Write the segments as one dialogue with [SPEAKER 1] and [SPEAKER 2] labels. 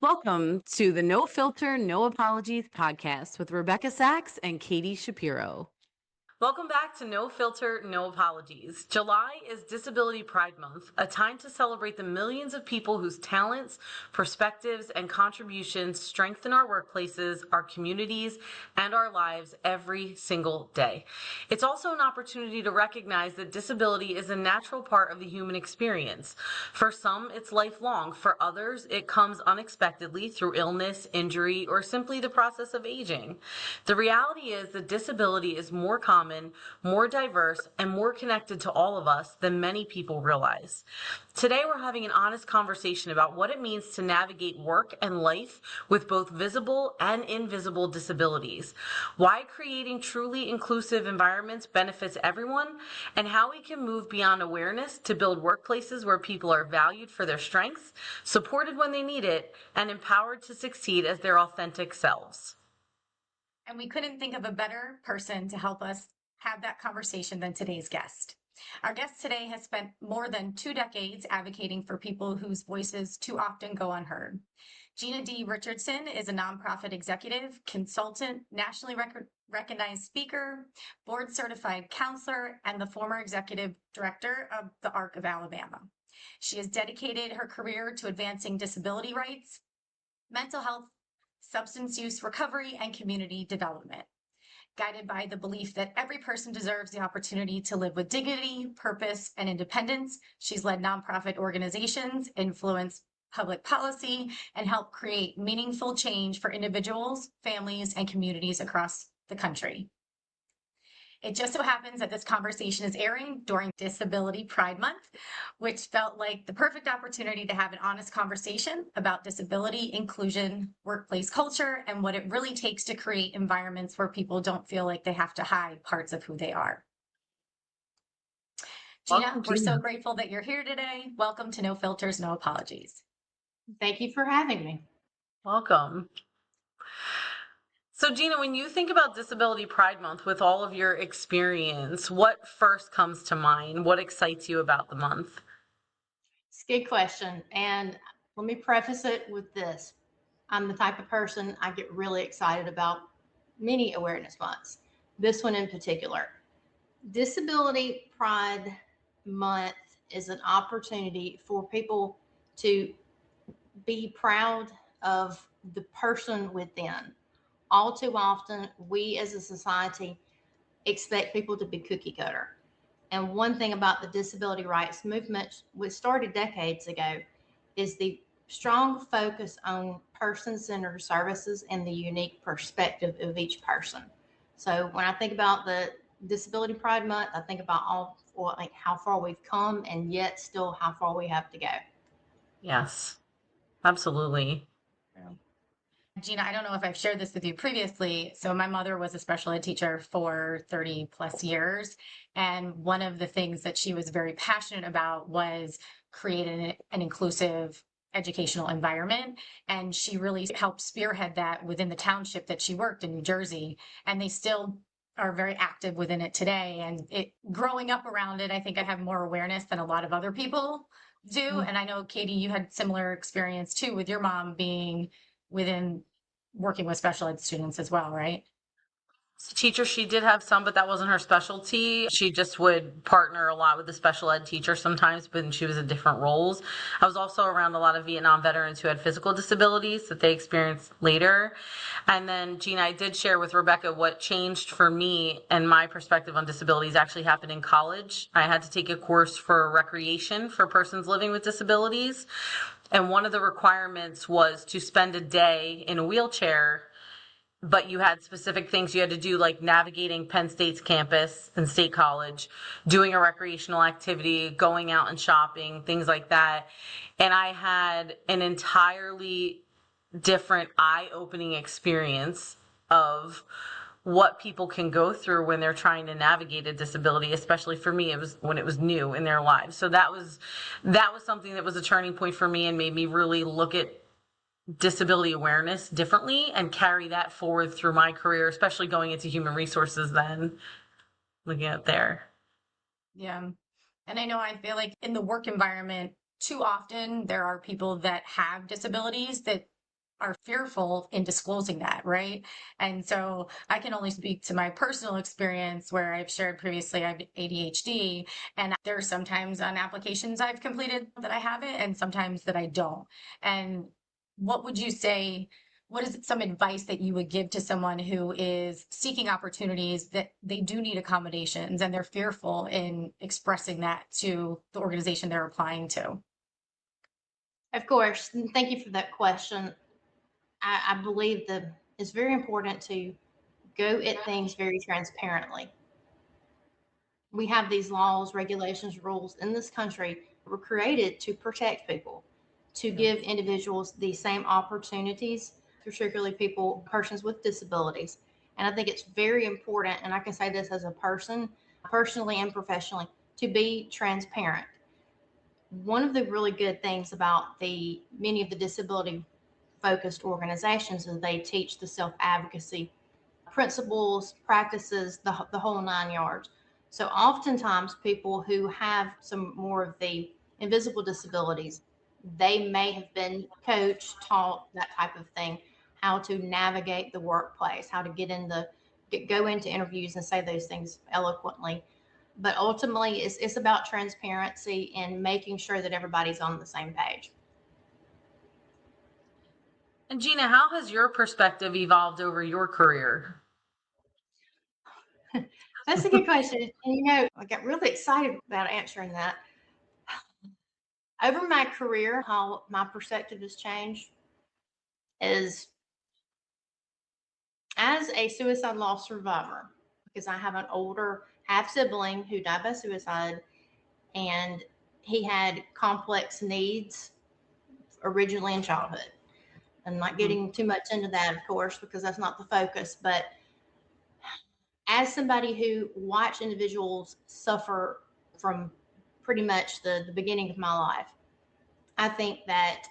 [SPEAKER 1] Welcome to the No Filter, No Apologies podcast with Rebecca Sachs and Katy Shapiro. Welcome back to No Filter, No Apologies. July is Disability Pride Month, a time to celebrate the millions of people whose talents, perspectives, and contributions strengthen our workplaces, our communities, and our lives every single day. It's also an opportunity to recognize that disability is a natural part of the human experience. For some, it's lifelong. For others, it comes unexpectedly through illness, injury, or simply the process of aging. The reality is that disability is more common, more diverse, and more connected to all of us than many people realize. Today, we're having an honest conversation about what it means to navigate work and life with both visible and invisible disabilities, why creating truly inclusive environments benefits everyone, and how we can move beyond awareness to build workplaces where people are valued for their strengths, supported when they need it, and empowered to succeed as their authentic selves.
[SPEAKER 2] And we couldn't think of a better person to help us have that conversation than today's guest. Our guest today has spent more than 2 decades advocating for people whose voices too often go unheard. Gena Richardson is a nonprofit executive, consultant, nationally recognized speaker, board-certified counselor, and the former executive director of the ARC of Alabama. She has dedicated her career to advancing disability rights, mental health, substance use recovery, and community development. Guided by the belief that every person deserves the opportunity to live with dignity, purpose, and independence, she's led nonprofit organizations, influenced public policy, and helped create meaningful change for individuals, families, and communities across the country. It just so happens that this conversation is airing during Disability Pride Month, which felt like the perfect opportunity to have an honest conversation about disability, inclusion, workplace culture, and what it really takes to create environments where people don't feel like they have to hide parts of who they are. Gena, we're so grateful that you're here today. Welcome to No Filters, No Apologies.
[SPEAKER 3] Thank you for having me.
[SPEAKER 1] Welcome. So, Gena, when you think about Disability Pride Month with all of your experience, what first comes to mind? What excites you about the month?
[SPEAKER 3] It's a good question. And let me preface it with this. I'm the type of person I get really excited about many awareness months. This one in particular. Disability Pride Month is an opportunity for people to be proud of the person within. All too often, we as a society expect people to be cookie cutter. And one thing about the disability rights movement, which started decades ago, is the strong focus on person-centered services and the unique perspective of each person. So when I think about the Disability Pride Month, I think about how far we've come and yet still how far we have to go.
[SPEAKER 1] Yes, absolutely.
[SPEAKER 2] Gena, I don't know if I've shared this with you previously. So my mother was a special ed teacher for 30 plus years. And one of the things that she was very passionate about was creating an inclusive educational environment. And she really helped spearhead that within the township that she worked in New Jersey. And they still are very active within it today. And growing up around it, I think I have more awareness than a lot of other people do. Mm-hmm. And I know, Katy, you had similar experience too with your mom being within working with special ed students as well, right?
[SPEAKER 1] As a teacher, she did have some, but that wasn't her specialty. She just would partner a lot with the special ed teacher sometimes, but she was in different roles. I was also around a lot of Vietnam veterans who had physical disabilities that they experienced later. And then, Gena, I did share with Rebecca what changed for me and my perspective on disabilities actually happened in college. I had to take a course for recreation for persons living with disabilities. And one of the requirements was to spend a day in a wheelchair, but you had specific things you had to do, like navigating Penn State's campus and State College, doing a recreational activity, going out and shopping, things like that. And I had an entirely different eye-opening experience of what people can go through when they're trying to navigate a disability. Especially for me, it was when it was new in their lives. So that was something that was a turning point for me and made me really look at disability awareness differently and carry that forward through my career, especially going into human resources then, looking at there.
[SPEAKER 2] Yeah. And I know I feel like in the work environment, too often there are people that have disabilities that are fearful in disclosing that, right? And so I can only speak to my personal experience where I've shared previously I have ADHD, and there are sometimes on applications I've completed that I have it and sometimes that I don't. And what would you say? What is some advice that you would give to someone who is seeking opportunities that they do need accommodations and they're fearful in expressing that to the organization they're applying to?
[SPEAKER 3] Of course, and thank you for that question. I believe that it's very important to go at things very transparently. We have these laws, regulations, rules in this country that were created to protect people, to give individuals the same opportunities, particularly people, persons with disabilities. And I think it's very important, and I can say this as a person, personally and professionally, to be transparent. One of the really good things about the many of the disability focused organizations is they teach the self-advocacy principles, practices, the whole 9 yards. So oftentimes people who have some more of the invisible disabilities, they may have been coached, taught that type of thing, how to navigate the workplace, how to go into interviews and say those things eloquently. But ultimately, it's about transparency and making sure that everybody's on the same page.
[SPEAKER 1] And Gena, how has your perspective evolved over your career?
[SPEAKER 3] That's a good question. And I got really excited about answering that. Over my career, how my perspective has changed is as a suicide loss survivor, because I have an older half sibling who died by suicide, and he had complex needs originally in childhood. I'm not getting too much into that, of course, because that's not the focus. But as somebody who watched individuals suffer from pretty much the beginning of my life, I think that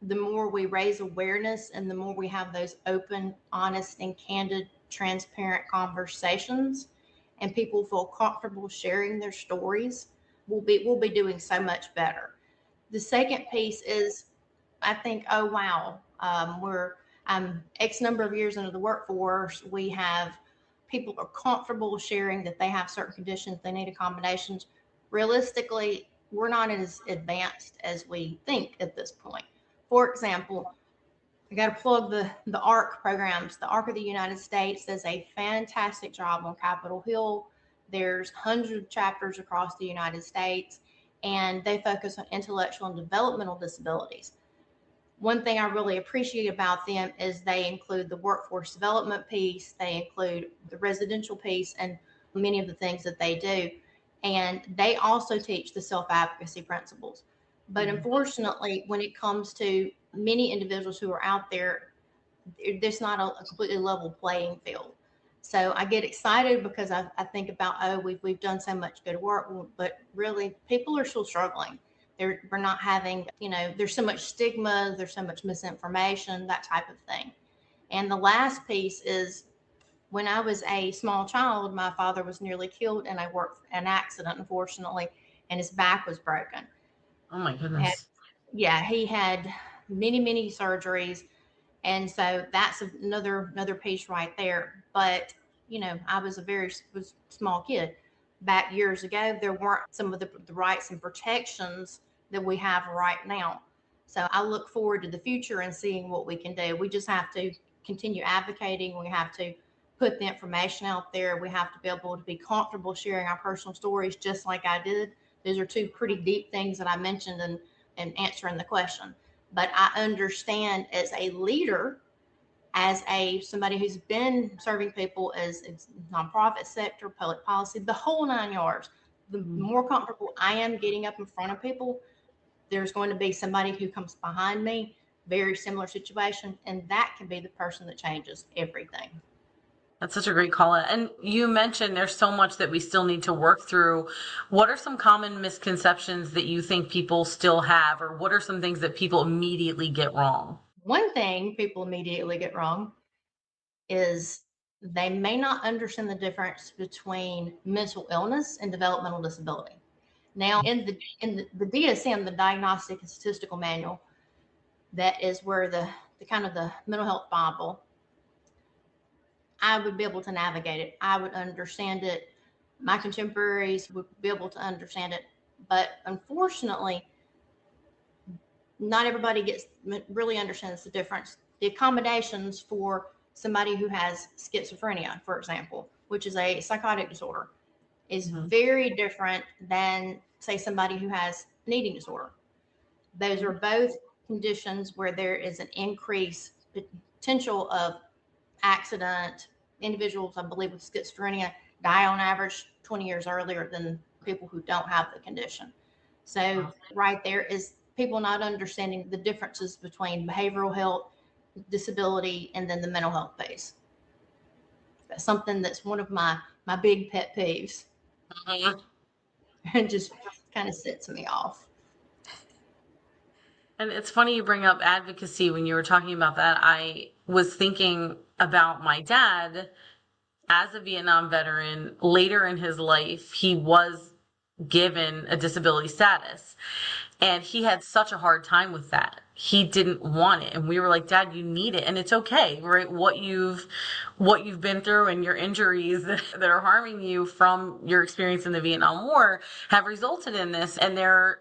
[SPEAKER 3] the more we raise awareness and the more we have those open, honest, and candid, transparent conversations, and people feel comfortable sharing their stories, we'll be doing so much better. The second piece is, I think, oh wow, we're X number of years into the workforce. We have people are comfortable sharing that they have certain conditions, they need accommodations. Realistically, we're not as advanced as we think at this point. For example, I got to plug the ARC programs. The ARC of the United States does a fantastic job on Capitol Hill. There's hundreds of chapters across the United States, and they focus on intellectual and developmental disabilities. One thing I really appreciate about them is they include the workforce development piece, they include the residential piece, and many of the things that they do. And they also teach the self-advocacy principles. But unfortunately, when it comes to many individuals who are out there, there's not a completely level playing field. So I get excited because I think about, oh, we've done so much good work, but really people are still struggling. We're not having, there's so much stigma, there's so much misinformation, that type of thing. And the last piece is when I was a small child, my father was nearly killed in an accident, unfortunately, and his back was broken.
[SPEAKER 1] Oh my
[SPEAKER 3] And
[SPEAKER 1] goodness.
[SPEAKER 3] yeah, he had many surgeries. And so that's another piece right there. But, I was was small kid. Back years ago, there weren't some of the rights and protections that we have right now. So I look forward to the future and seeing what we can do. We just have to continue advocating. We have to put the information out there. We have to be able to be comfortable sharing our personal stories, just like I did. Those are two pretty deep things that I mentioned in answering the question. But I understand as a leader, as somebody who's been serving people as nonprofit sector, public policy, the whole 9 yards, the more comfortable I am getting up in front of people, there's going to be somebody who comes behind me, very similar situation, and that can be the person that changes everything.
[SPEAKER 1] That's such a great call out. And you mentioned there's so much that we still need to work through. What are some common misconceptions that you think people still have, or what are some things that people immediately get wrong?
[SPEAKER 3] One thing people immediately get wrong is they may not understand the difference between mental illness and developmental disability. Now, in the DSM, the Diagnostic and Statistical Manual, that is where the the kind of the mental health Bible, I would be able to navigate it. I would understand it. My contemporaries would be able to understand it. But unfortunately, not everybody really understands the difference. The accommodations for somebody who has schizophrenia, for example, which is a psychotic disorder, is very different than, say, somebody who has an eating disorder. Those are both conditions where there is an increased potential of accident. Individuals, I believe, with schizophrenia die on average 20 years earlier than people who don't have the condition. So right there is people not understanding the differences between behavioral health, disability, and then the mental health base. That's something that's one of my big pet peeves. And just kind of sets me off.
[SPEAKER 1] And it's funny you bring up advocacy. When you were talking about that, I was thinking about my dad as a Vietnam veteran. Later in his life, he was given a disability status, and he had such a hard time with that. He didn't want it, and we were like, Dad, you need it, and it's okay, right? What you've been through and your injuries that are harming you from your experience in the Vietnam War have resulted in this, and they're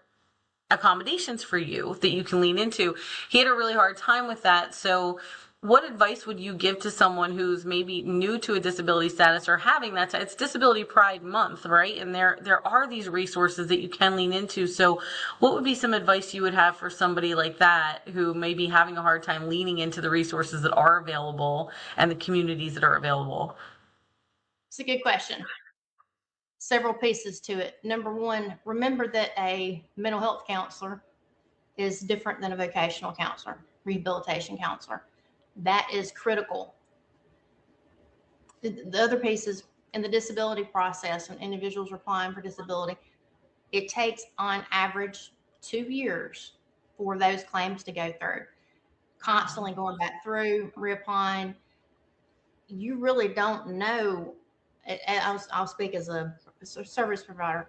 [SPEAKER 1] accommodations for you that you can lean into. He had a really hard time with that. So what advice would you give to someone who's maybe new to a disability status or having that? It's Disability Pride Month, right? And there are these resources that you can lean into. So what would be some advice you would have for somebody like that who may be having a hard time leaning into the resources that are available and the communities that are available?
[SPEAKER 3] It's a good question. Several pieces to it. Number one, remember that a mental health counselor is different than a vocational counselor, rehabilitation counselor. That is critical. The other piece is in the disability process, when individuals are applying for disability, it takes on average 2 years for those claims to go through. Constantly going back through, reapplying. You really don't know. I'll speak as a service provider.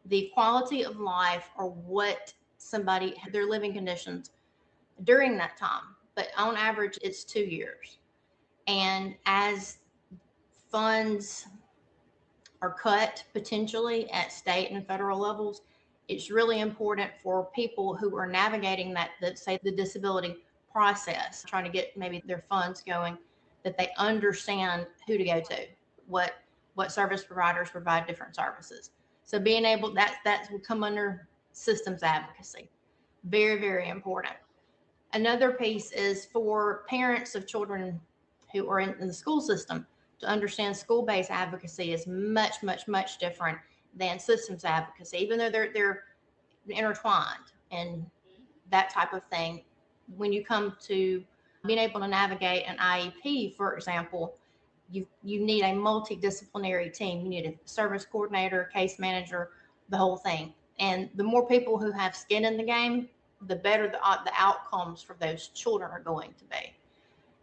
[SPEAKER 3] The quality of life or what somebody, their living conditions during that time. But on average, it's 2 years. And as funds are cut potentially at state and federal levels, it's really important for people who are navigating that say the disability process, trying to get maybe their funds going, that they understand who to go to, what service providers provide different services. So being able, that will come under systems advocacy. Very, very important. Another piece is for parents of children who are in the school system to understand school-based advocacy is much, much, much different than systems advocacy, even though they're intertwined and that type of thing. When you come to being able to navigate an IEP, for example, you need a multidisciplinary team. You need a service coordinator, case manager, the whole thing. And the more people who have skin in the game, the better the outcomes for those children are going to be.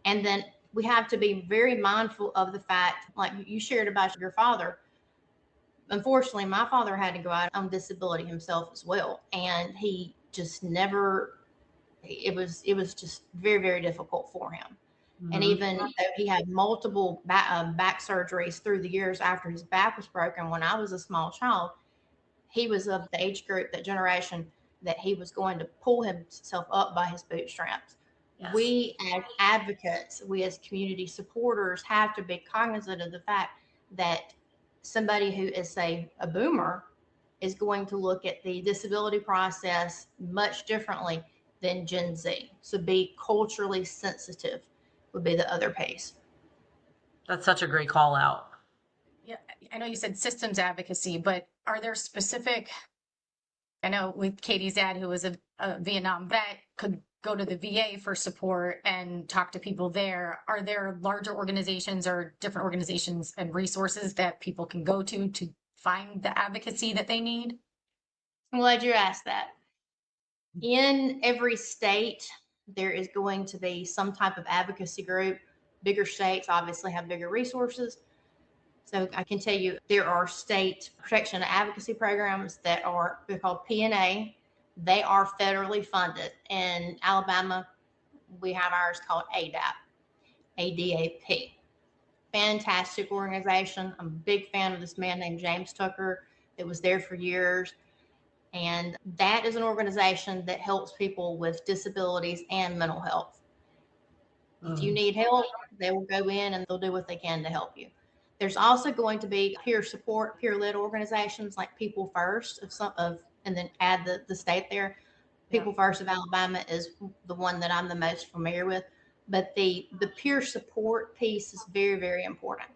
[SPEAKER 3] And then we have to be very mindful of the fact, like you shared about your father. Unfortunately, my father had to go out on disability himself as well. And he just never, it was just very, very difficult for him. Mm-hmm. And even though he had multiple back surgeries through the years after his back was broken, when I was a small child, he was of the age group, that generation, that he was going to pull himself up by his bootstraps. Yes. We as advocates, we as community supporters have to be cognizant of the fact that somebody who is, say, a boomer is going to look at the disability process much differently than Gen Z. So be culturally sensitive would be the other piece.
[SPEAKER 1] That's such a great call out.
[SPEAKER 2] Yeah, I know you said systems advocacy, but are there specific, I know with Katy's dad, who was a Vietnam vet, could go to the VA for support and talk to people there. Are there larger organizations or different organizations and resources that people can go to find the advocacy that they need?
[SPEAKER 3] I'm glad you asked that. In every state, there is going to be some type of advocacy group. Bigger states obviously have bigger resources. So I can tell you there are state protection and advocacy programs that they're called P&A. They are federally funded. In Alabama, we have ours called ADAP. Fantastic organization. I'm a big fan of this man named James Tucker that was there for years. And that is an organization that helps people with disabilities and mental health. If you need help, they will go in and they'll do what they can to help you. There's also going to be peer support, peer-led organizations like People First and then add the state there. People First of Alabama is the one that I'm the most familiar with. But the peer support piece is very, very important.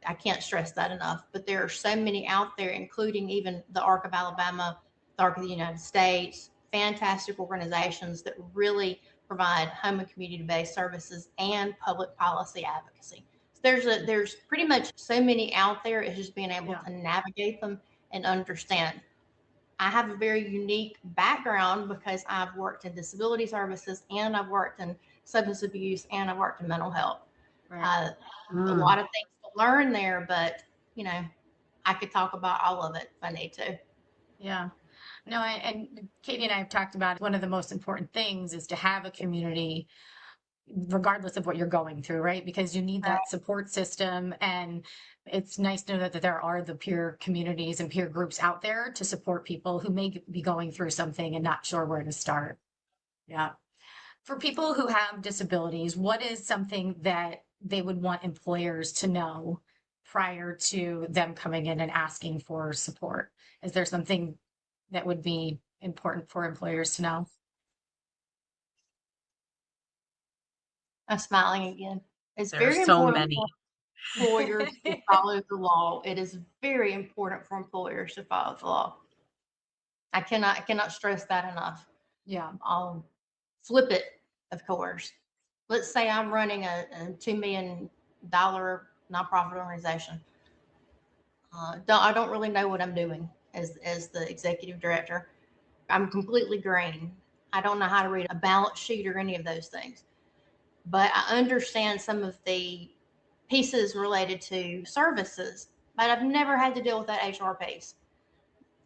[SPEAKER 3] I can't stress that enough. But there are so many out there, including even the ARC of Alabama, the ARC of the United States, fantastic organizations that really provide home and community-based services and public policy advocacy. So there's pretty much so many out there. It's just being able to navigate them and understand. I have a very unique background because I've worked in disability services and I've worked in substance abuse and I've worked in mental health. A lot of things to learn there, but I could talk about all of it if I need to.
[SPEAKER 2] Yeah. No, and Katie and I have talked about one of the most important things is to have a community, regardless of what you're going through, right? Because you need that support system. And it's nice to know that there are the peer communities and peer groups out there to support people who may be going through something and not sure where to start. Yeah. For people who have disabilities, what is something that they would want employers to know prior to them coming in and asking for support? Is there something that would be important for employers to know?
[SPEAKER 3] I'm smiling again. It's
[SPEAKER 1] There are
[SPEAKER 3] very
[SPEAKER 1] so
[SPEAKER 3] important
[SPEAKER 1] many.
[SPEAKER 3] for employers to follow the law. It is very important for employers to follow the law. I cannot stress that enough.
[SPEAKER 2] Yeah.
[SPEAKER 3] I'll flip it, of course. Let's say I'm running a $2 million nonprofit organization. I don't really know what I'm doing as the executive director. I'm completely green. I don't know how to read a balance sheet or any of those things. But I understand some of the pieces related to services, but I've never had to deal with that HR piece.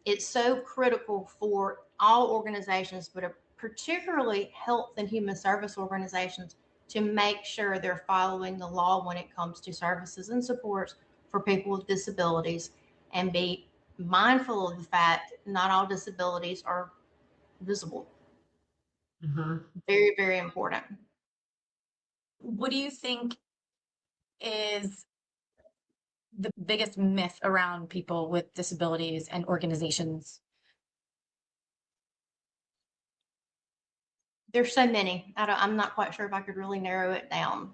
[SPEAKER 3] It's so critical for all organizations, but particularly health and human service organizations, to make sure they're following the law when it comes to services and supports for people with disabilities, and be mindful of the fact not all disabilities are visible. Very, very important.
[SPEAKER 2] What do you think is the biggest myth around people with disabilities and organizations?
[SPEAKER 3] There's so many. I'm not quite sure if I could really narrow it down.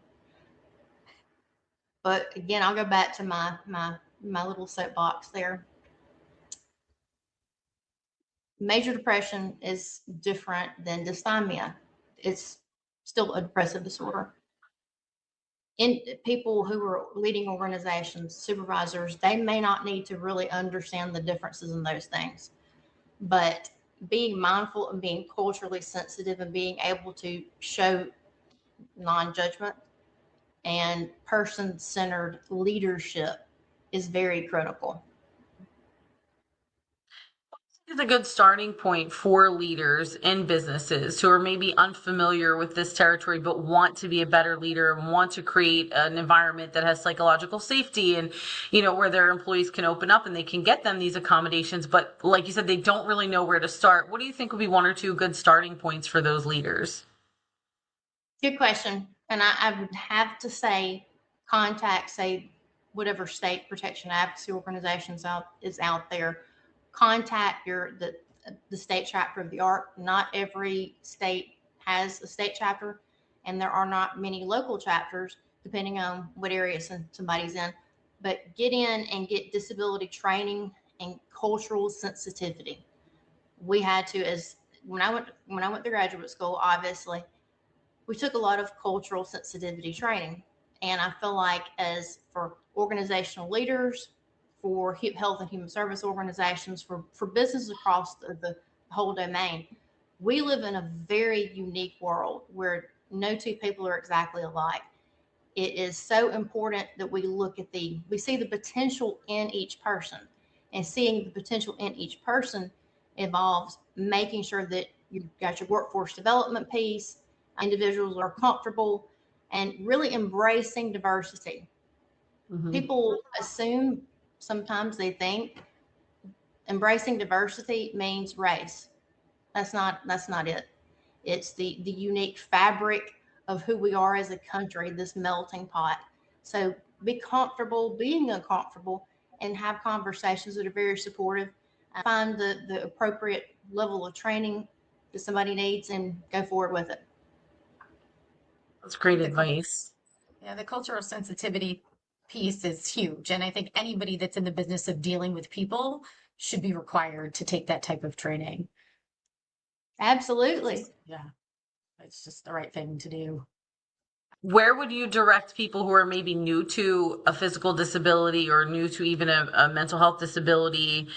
[SPEAKER 3] But again, I'll go back to my little soapbox there. Major depression is different than dysthymia. It's still a depressive disorder. In people who are leading organizations, supervisors, they may not need to really understand the differences in those things. But being mindful and being culturally sensitive and being able to show non-judgment and person-centered leadership is very critical.
[SPEAKER 1] It's a good starting point for leaders in businesses who are maybe unfamiliar with this territory but want to be a better leader and want to create an environment that has psychological safety and where their employees can open up and they can get them these accommodations, but like you said, they don't really know where to start. What do you think would be one or two good starting points for those leaders?
[SPEAKER 3] Good question. And I would have to say contact, say, whatever state protection advocacy organizations is out there. Contact the state chapter of the ARC. Not every state has a state chapter, and there are not many local chapters, depending on what area somebody's in. But get in and get disability training and cultural sensitivity. We had to, as when I went to graduate school, obviously, we took a lot of cultural sensitivity training. And I feel like as for organizational leaders, for health and human service organizations, for businesses across the whole domain, we live in a very unique world where no two people are exactly alike. It is so important that we we see the potential in each person, and seeing the potential in each person involves making sure that you've got your workforce development piece, individuals are comfortable and really embracing diversity. People assume, sometimes they think embracing diversity means race. That's not it. It's the unique fabric of who we are as a country, this melting pot. So be comfortable being uncomfortable and have conversations that are very supportive. Find the appropriate level of training that somebody needs and go forward with it.
[SPEAKER 1] That's great advice.
[SPEAKER 2] Yeah, the cultural sensitivity piece is huge. And I think anybody that's in the business of dealing with people should be required to take that type of training.
[SPEAKER 3] Absolutely.
[SPEAKER 2] Yeah, it's just the right thing to do.
[SPEAKER 1] Where would you direct people who are maybe new to a physical disability or new to even a mental health disability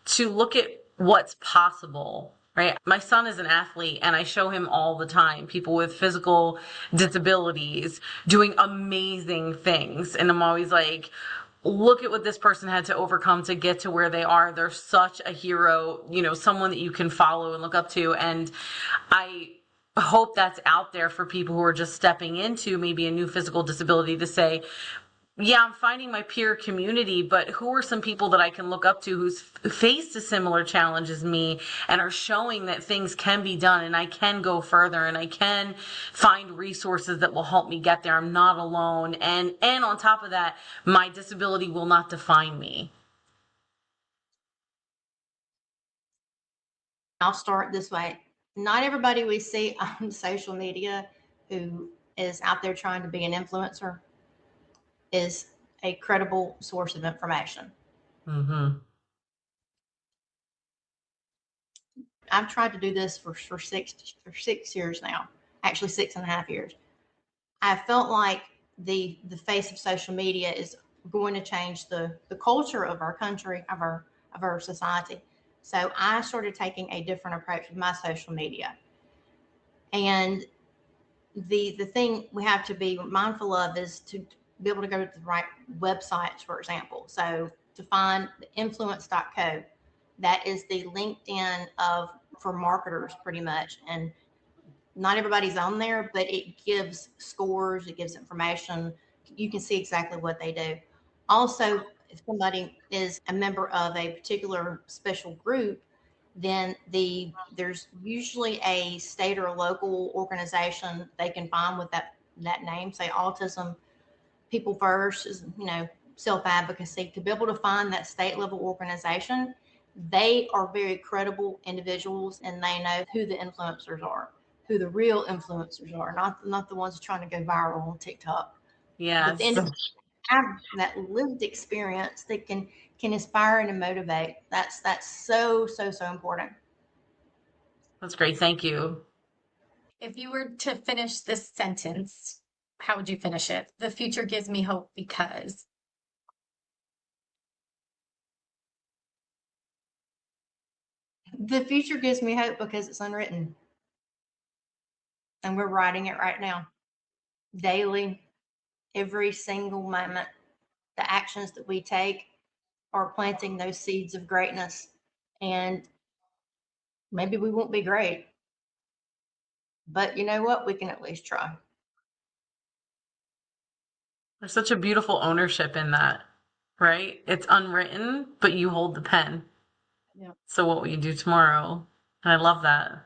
[SPEAKER 1] to look at what's possible? Right. My son is an athlete and I show him all the time people with physical disabilities doing amazing things. And I'm always like, look at what this person had to overcome to get to where they are. They're such a hero, someone that you can follow and look up to. And I hope that's out there for people who are just stepping into maybe a new physical disability to say, yeah, I'm finding my peer community, but who are some people that I can look up to who's faced a similar challenge as me and are showing that things can be done and I can go further and I can find resources that will help me get there. I'm not alone. And on top of that, my disability will not define me.
[SPEAKER 3] I'll start this way. Not everybody we see on social media who is out there trying to be an influencer is a credible source of information.
[SPEAKER 1] Mm-hmm.
[SPEAKER 3] I've tried to do this for 6 years now, actually 6.5 years. I felt like the face of social media is going to change the culture of our country, of our society. So I started taking a different approach with my social media. And the thing we have to be mindful of is to be able to go to the right websites, for example. So to find the influence.co, that is the LinkedIn for marketers pretty much. And not everybody's on there, but it gives scores, it gives information. You can see exactly what they do. Also, if somebody is a member of a particular special group, then there's usually a state or a local organization they can find with that name, say Autism People First, is self-advocacy. To be able to find that state level organization, they are very credible individuals and they know who the influencers are, who the real influencers are, not the ones trying to go viral on TikTok.
[SPEAKER 1] Yes.
[SPEAKER 3] But the individuals have that lived experience that can inspire and motivate. That's so important.
[SPEAKER 1] That's great. Thank you.
[SPEAKER 2] If you were to finish this sentence, how would you finish it? The future gives me hope because.
[SPEAKER 3] The future gives me hope because it's unwritten. And we're writing it right now. Daily, every single moment, the actions that we take are planting those seeds of greatness. And maybe we won't be great, but you know what? We can at least try.
[SPEAKER 1] There's such a beautiful ownership in that, right? It's unwritten, but you hold the pen.
[SPEAKER 2] Yeah.
[SPEAKER 1] So what will you do tomorrow? And I love that.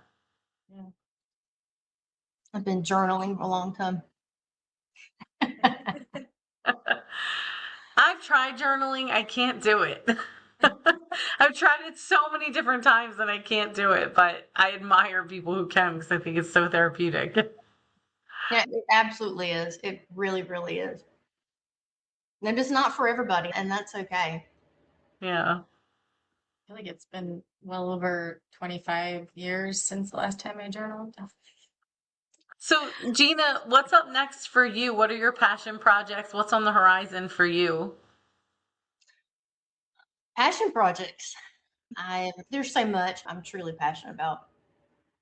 [SPEAKER 2] Yeah.
[SPEAKER 3] I've been journaling a long time.
[SPEAKER 1] I've tried journaling. I can't do it. I've tried it so many different times and I can't do it, but I admire people who can because I think it's so therapeutic.
[SPEAKER 3] Yeah, it absolutely is. It really, really is. And it's not for everybody, and that's okay.
[SPEAKER 1] Yeah.
[SPEAKER 2] I feel like it's been well over 25 years since the last time I journaled.
[SPEAKER 1] So, Gena, what's up next for you? What are your passion projects? What's on the horizon for you?
[SPEAKER 3] Passion projects. There's so much I'm truly passionate about.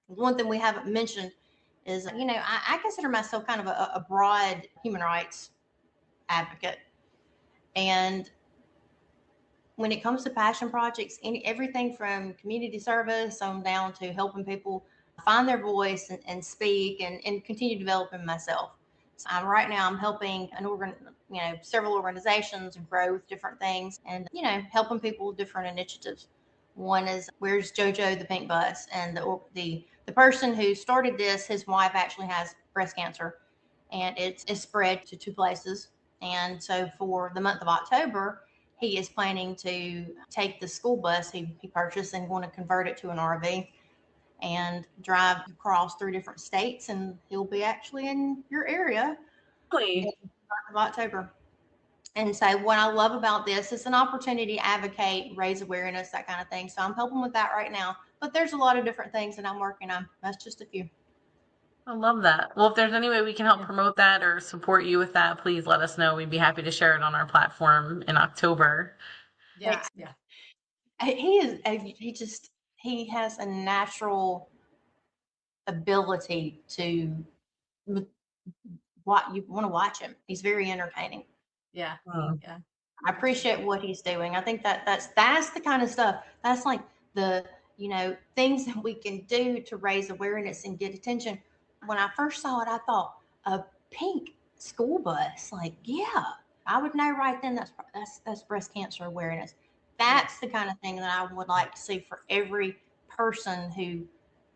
[SPEAKER 3] One thing we haven't mentioned is, I consider myself kind of a broad human rights advocate. And when it comes to passion projects, everything from community service on down to helping people find their voice and speak and continue developing myself. So right now I'm helping several organizations grow with different things and, helping people with different initiatives. One is Where's JoJo the Pink Bus? And the person who started this, his wife actually has breast cancer, and it's spread to 2 places. And so for the month of October, he is planning to take the school bus he purchased and want to convert it to an RV and drive across 3 different states. And he'll be actually in your area in
[SPEAKER 1] Really?
[SPEAKER 3] the month of October. And so what I love about this is an opportunity to advocate, raise awareness, that kind of thing. So I'm helping with that right now. But there's a lot of different things that I'm working on. That's just a few.
[SPEAKER 1] I love that. Well, if there's any way we can help
[SPEAKER 3] Yeah.
[SPEAKER 1] promote that or support you with that, please let us know. We'd be happy to share it on our platform in October.
[SPEAKER 2] Yeah,
[SPEAKER 3] Thanks.
[SPEAKER 2] yeah.
[SPEAKER 3] He has a natural ability to what you want to watch him. He's very entertaining.
[SPEAKER 2] Yeah.
[SPEAKER 1] Mm.
[SPEAKER 2] Yeah.
[SPEAKER 3] I appreciate what he's doing. I think that's the kind of stuff. That's like the, things that we can do to raise awareness and get attention. When I first saw it, I thought a pink school bus. Like, yeah, I would know right then that's breast cancer awareness. That's the kind of thing that I would like to see for every person who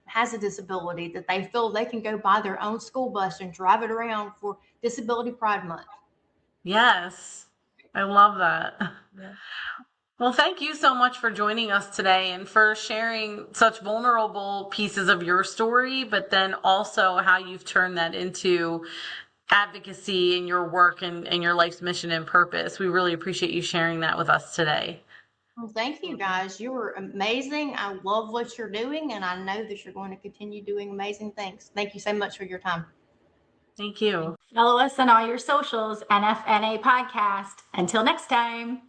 [SPEAKER 3] has a disability, that they feel they can go buy their own school bus and drive it around for Disability Pride Month.
[SPEAKER 1] Yes, I love that.
[SPEAKER 2] Yeah.
[SPEAKER 1] Well, thank you so much for joining us today and for sharing such vulnerable pieces of your story, but then also how you've turned that into advocacy in your work and your life's mission and purpose. We really appreciate you sharing that with us today.
[SPEAKER 3] Well, thank you guys. You were amazing. I love what you're doing, and I know that you're going to continue doing amazing things. Thank you so much for your time.
[SPEAKER 1] Thank you.
[SPEAKER 4] Follow us on all your socials, NFNA Podcast. Until next time.